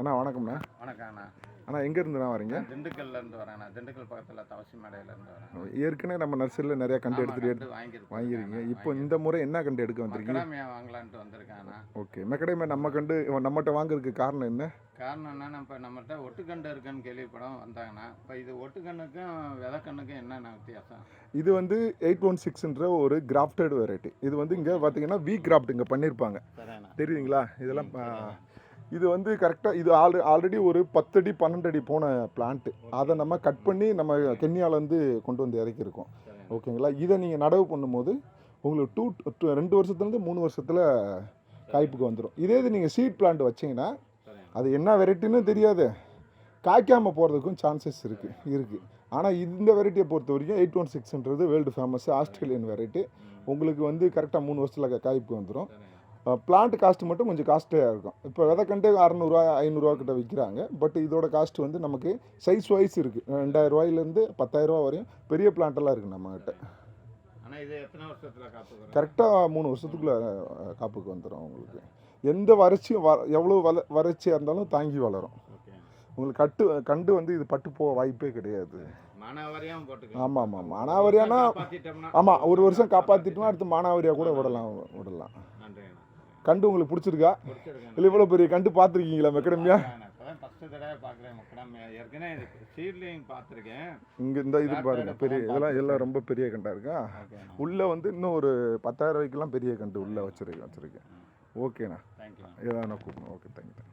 அண்ணா வணக்கம்ண்ணா. வணக்கம்ண்ணா. அண்ணா எங்கேருந்துண்ணா வரீங்க? திண்டுக்கல்லேருந்து வரேண்ணா. திண்டுக்கல் பக்கத்தில் தவசி மேடையிலேருந்து வரேன். ஏற்கனவே நம்ம நர்சரியில் நிறையா கண்டு எடுத்துகிட்டு வாங்கியிருக்கீங்க. இப்போ இந்த முறை என்ன கண்டு எடுக்க வந்திருக்கீங்க? மெக்கடேமியா வாங்கலான்ட்டு வந்திருக்கேண்ணா. ஓகே, மெக்கடேமியா நம்ம கண்டு நம்மகிட்ட வாங்குறதுக்கு காரணம் என்ன? காரணம் என்னன்னா, இப்போ நம்மகிட்ட ஒட்டுக்கண்டு இருக்குன்னு கேள்விப்படம் வந்தாங்கண்ணா. இப்போ இது ஒட்டுக்கண்ணுக்கும் விதைக்கண்ணுக்கும் என்னென்ன வித்தியாசம்? இது வந்து 816ன்ற ஒரு கிராஃப்டட் வெரைட்டி. இது வந்து இங்கே பார்த்தீங்கன்னா வி கிராஃப்ட் இங்கே பண்ணியிருப்பாங்க, தெரியுதுங்களா? இதெல்லாம் இது வந்து கரெக்டாக இது ஆல்ரெடி ஒரு 10 அடி 12 அடி போன பிளான்ட்டு. அதை நம்ம கட் பண்ணி நம்ம கென்யாவிலேருந்து கொண்டு வந்து இறக்கியிருக்கோம். ஓகேங்களா? இதை நீங்கள் நடவு பண்ணும்போது உங்களுக்கு 2 வருஷத்துலேருந்து 3 வருஷத்தில் காய்ப்புக்கு வந்துடும். இதே இது நீங்கள் சீட் பிளான்ட் வச்சிங்கன்னா அது என்ன வெரைட்டின்னு தெரியாது, காய்க்காமல் போகிறதுக்கும் சான்சஸ் இருக்குது. ஆனால் இந்த வெரைட்டியை பொறுத்த வரைக்கும் 816ன்றது வேர்ல்டு ஃபேமஸ் ஆஸ்திரேலியன் வெரைட்டி. உங்களுக்கு வந்து கரெக்டாக 3 வருஷத்தில் காய்ப்புக்கு வந்துடும். பிளான்ட் காஸ்ட் மட்டும் கொஞ்சம் காஸ்ட்லியாக இருக்கும். இப்போ விதைக்கண்டே 600 500 கிட்ட விற்கிறாங்க. பட் இதோட காஸ்ட் வந்து நமக்கு சைஸ் வைஸ் இருக்குது. 2000 10,000 வரையும் பெரிய பிளான்ட்டெல்லாம் இருக்குது நம்மகிட்ட. கரெக்டாக 3 வருஷத்துக்குள்ளே காப்புக்கு வந்துடும். உங்களுக்கு எந்த வறட்சியும் எவ்வளோ வறட்சியாக இருந்தாலும் தாங்கி வளரும். உங்களுக்கு கண்டு வந்து இது பட்டு போக வாய்ப்பே கிடையாது. ஆமாம், மானாவரியானா ஆமாம், ஒரு வருஷம் காப்பாற்றிட்டோம்னா அடுத்து மானாவரியாக கூட விடலாம். கண்டு உங்களுக்கு பிடிச்சிருக்கா? இல்லை இவ்வளோ பெரிய கண்டு பார்த்துருக்கீங்களா மெக்கடேமியா? இங்கே இந்த இது பாருங்க, பெரிய இதெல்லாம் ரொம்ப பெரிய கண்டாக இருக்கா. உள்ளே வந்து இன்னும் ஒரு 10,000 ரூபாய்க்கெல்லாம் பெரிய கண்டு உள்ளே வச்சுருக்கேன். ஓகேண்ணா, ஏதாவது நான் கூப்பிடுங்க. Okay, thank you.